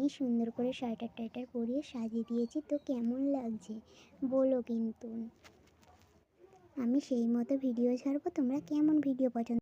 সুন্দর করে sweater titre পরিয়ে সাজিয়ে দিয়েছি। তো কেমন লাগছে বলো কিন্তু। আমি সেই মতো ভিডিও ছাড়বো। তোমরা কেমন ভিডিও পছন্দ